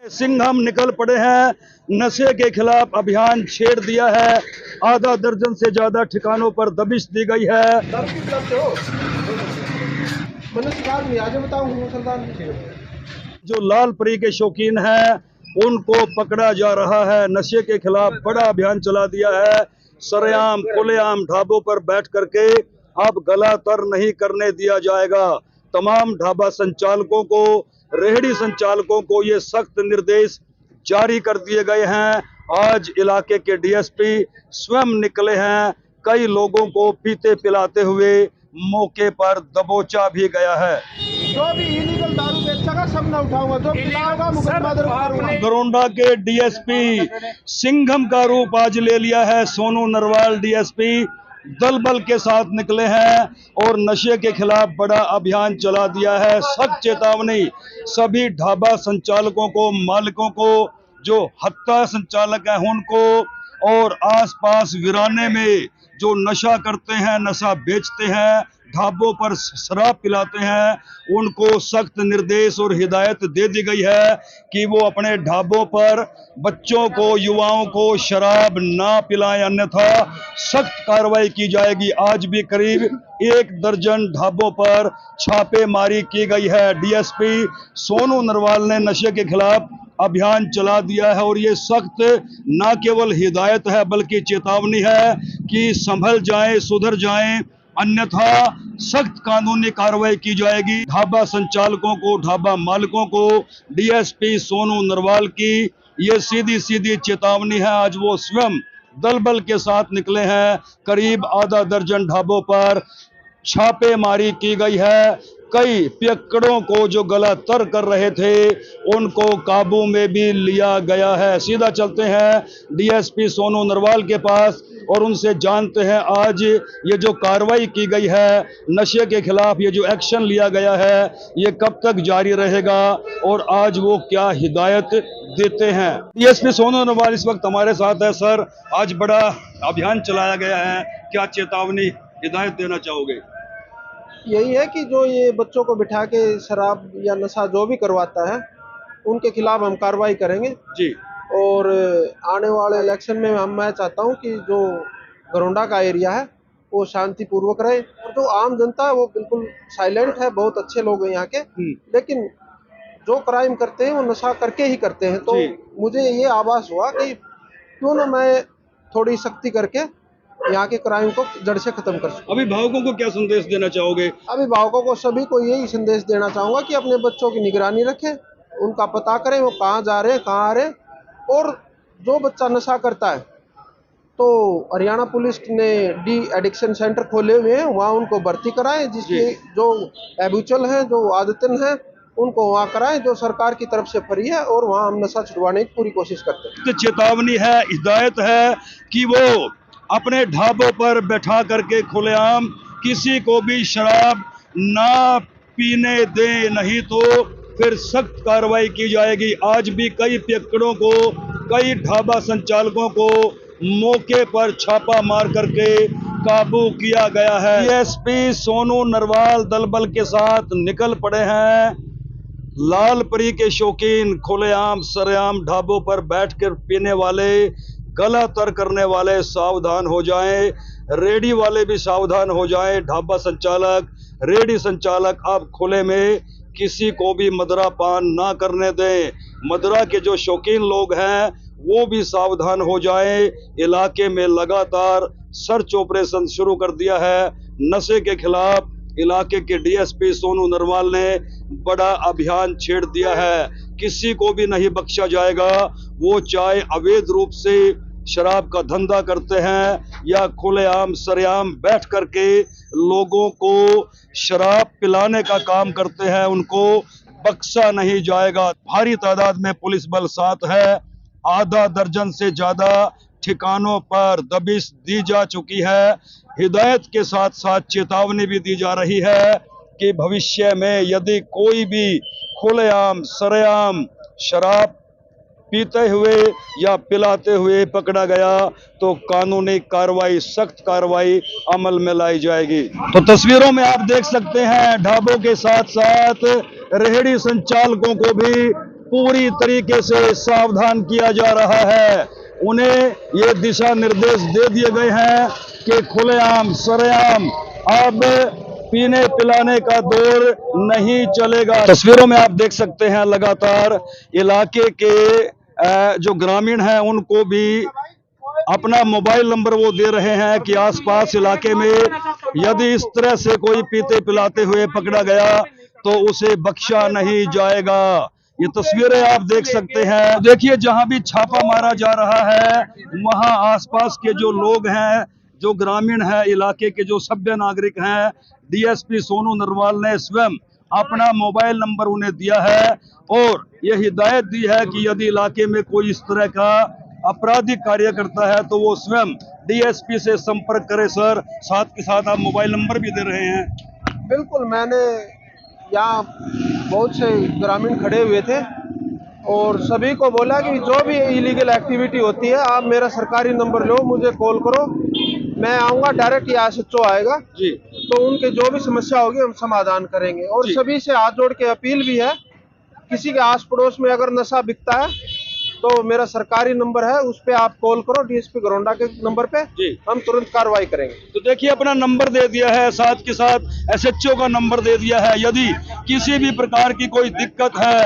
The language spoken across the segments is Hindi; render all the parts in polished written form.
सिंघम निकल पड़े हैं, नशे के खिलाफ अभियान छेड़ दिया है। आधा दर्जन से ज्यादा ठिकानों पर दबिश दी गई है। जो लाल परी के शौकीन हैं उनको पकड़ा जा रहा है। नशे के खिलाफ बड़ा अभियान चला दिया है। सरेआम खुलेआम ढाबों पर बैठ करके अब गला तर नहीं करने दिया जाएगा। तमाम ढाबा संचालकों को, रेहड़ी संचालकों को ये सख्त निर्देश जारी कर दिए गए हैं। आज इलाके के डीएसपी स्वयं निकले हैं। कई लोगों को पीते पिलाते हुए मौके पर दबोचा भी गया है। जो भी इलीगल दारू बेचेगा सब ना उठाऊंगा, जो पिलाएगा मुकदमा दर्ज करूंगा। गरोंडा के डीएसपी सिंघम का रूप आज ले लिया है। सोनू नरवाल डीएसपी दल बल के साथ निकले हैं और नशे के खिलाफ बड़ा अभियान चला दिया है। सख्त चेतावनी सभी ढाबा संचालकों को, मालिकों को, जो हत्या संचालक हैं उनको, और आसपास वीराने में जो नशा करते हैं, नशा बेचते हैं, ढाबों पर शराब पिलाते हैं, उनको सख्त निर्देश और हिदायत दे दी गई है कि वो अपने ढाबों पर बच्चों को, युवाओं को शराब ना पिलाएं, अन्यथा सख्त कार्रवाई की जाएगी। आज भी करीब 1 दर्जन ढाबों पर छापेमारी की गई है। डीएसपी सोनू नरवाल ने नशे के खिलाफ अभियान चला दिया है और ये सख्त न केवल हिदायत है बल्कि चेतावनी है कि संभल जाएं, सुधर जाएं, अन्यथा सख्त कानूनी कार्रवाई की जाएगी। ढाबा संचालकों को, ढाबा मालिकों को डीएसपी सोनू नरवाल की ये सीधी सीधी चेतावनी है। आज वो स्वयं दल बल के साथ निकले हैं। करीब आधा दर्जन ढाबों पर छापेमारी की गई है। कई पियक्कड़ों को जो गला तर कर रहे थे उनको काबू में भी लिया गया है। सीधा चलते हैं डीएसपी सोनू नरवाल के पास और उनसे जानते हैं आज ये जो कार्रवाई की गई है, नशे के खिलाफ ये जो एक्शन लिया गया है, ये कब तक जारी रहेगा और आज वो क्या हिदायत देते हैं। डीएसपी सोनू नरवाल इस वक्त हमारे साथ है। सर, आज बड़ा अभियान चलाया गया है, क्या चेतावनी, हिदायत देना चाहोगे? यही है कि जो ये बच्चों को बिठा के शराब या नशा जो भी करवाता है उनके खिलाफ हम कार्रवाई करेंगे जी। और आने वाले इलेक्शन में मैं चाहता हूं कि जो गरोंडा का एरिया है वो शांतिपूर्वक रहे और जो आम जनता है वो बिल्कुल साइलेंट है। बहुत अच्छे लोग हैं यहाँ के, लेकिन जो क्राइम करते हैं वो नशा करके ही करते हैं। तो मुझे ये आभास हुआ कि क्यों ना मैं थोड़ी सख्ती करके यहाँ के क्राइम को जड़ से खत्म कर सकूं। अभिभावकों को क्या संदेश देना चाहोगे? अभिभावकों को सभी को यही संदेश देना चाहूंगा कि अपने बच्चों की निगरानी रखें, उनका पता करें वो कहाँ जा रहे हैं, कहाँ आ रहे हैं। और जो बच्चा नशा करता है तो हरियाणा पुलिस ने डी एडिक्शन सेंटर खोले हुए हैं, वहाँ उनको भर्ती कराएं। जिसके जो हैबिचुअल हैं, जो आदतन हैं, उनको वहाँ कराएं जो सरकार की तरफ से फ्री है, और वहाँ हम नशा छुड़वाने की पूरी कोशिश करते हैं। तो चेतावनी है, हिदायत है कि वो अपने ढाबों पर बैठा करके खुलेआम किसी को भी शराब ना पीने दे, नहीं तो फिर सख्त कार्रवाई की जाएगी। आज भी कई पियक्कड़ों को, कई ढाबा संचालकों को मौके पर छापा मार करके काबू किया गया है। डीएसपी सोनू नरवाल दल बल के साथ निकल पड़े हैं। लाल परी के शौकीन खुलेआम सरेआम ढाबों पर बैठकर पीने वाले, गला तर करने वाले सावधान हो जाएं। रेडी वाले भी सावधान हो जाएं। ढाबा संचालक, रेडी संचालक अब खुले में किसी को भी मदरा पान ना करने दें। मदरा के जो शौकीन लोग हैं वो भी सावधान हो जाएं। इलाके में लगातार सर्च ऑपरेशन शुरू कर दिया है। नशे के खिलाफ इलाके के डीएसपी सोनू नरवाल ने बड़ा अभियान छेड़ दिया है। किसी को भी नहीं बख्शा जाएगा, वो चाहे अवैध रूप से शराब का धंधा करते हैं या खुलेआम सरेआम बैठ करके लोगों को शराब पिलाने का काम करते हैं, उनको बख्शा नहीं जाएगा। भारी तादाद में पुलिस बल साथ है। आधा दर्जन से ज्यादा ठिकानों पर दबिश दी जा चुकी है। हिदायत के साथ साथ चेतावनी भी दी जा रही है कि भविष्य में यदि कोई भी खुलेआम सरेआम शराब पीते हुए या पिलाते हुए पकड़ा गया तो कानूनी कार्रवाई, सख्त कार्रवाई अमल में लाई जाएगी। तो तस्वीरों में आप देख सकते हैं ढाबों के साथ साथ रेहड़ी संचालकों को भी पूरी तरीके से सावधान किया जा रहा है। उन्हें ये दिशा निर्देश दे दिए गए हैं कि खुलेआम सरेआम अब पीने पिलाने का दौर नहीं चलेगा। तस्वीरों में आप देख सकते हैं लगातार इलाके के जो ग्रामीण हैं उनको भी अपना मोबाइल नंबर वो दे रहे हैं कि आसपास इलाके में यदि इस तरह से कोई पीते पिलाते हुए पकड़ा गया तो उसे बख्शा नहीं जाएगा। ये तस्वीरें आप देख सकते हैं। देखिए जहां भी छापा मारा जा रहा है वहां आसपास के जो लोग हैं, जो ग्रामीण हैं, इलाके के जो सभ्य नागरिक हैं, डीएसपी सोनू नरवाल ने स्वयं अपना मोबाइल नंबर उन्हें दिया है और यह हिदायत दी है कि यदि इलाके में कोई इस तरह का आपराधिक कार्य करता है तो वो स्वयं डीएसपी से संपर्क करे। सर, साथ के साथ आप मोबाइल नंबर भी दे रहे हैं। बिल्कुल, मैंने यहाँ बहुत से ग्रामीण खड़े हुए थे और सभी को बोला कि जो भी इलीगल एक्टिविटी होती है आप मेरा सरकारी नंबर लो, मुझे कॉल करो, मैं आऊँगा, डायरेक्ट यहाँ SHO आएगा जी। तो उनके जो भी समस्या होगी हम समाधान करेंगे। और सभी से हाथ जोड़ के अपील भी है, किसी के आस पड़ोस में अगर नशा बिकता है तो मेरा सरकारी नंबर है, उस पे आप कॉल करो, डीएसपी गरोंडा के नंबर पे हम तुरंत कार्रवाई करेंगे। तो देखिए अपना नंबर दे दिया है, साथ के साथ SHO का नंबर दे दिया है। यदि किसी भी प्रकार की कोई दिक्कत है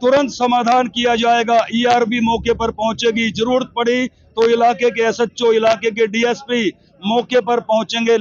तुरंत समाधान किया जाएगा। ERB मौके पर पहुंचेगी, जरूरत पड़ी तो इलाके के SHO, इलाके के DSP मौके पर पहुंचेंगे।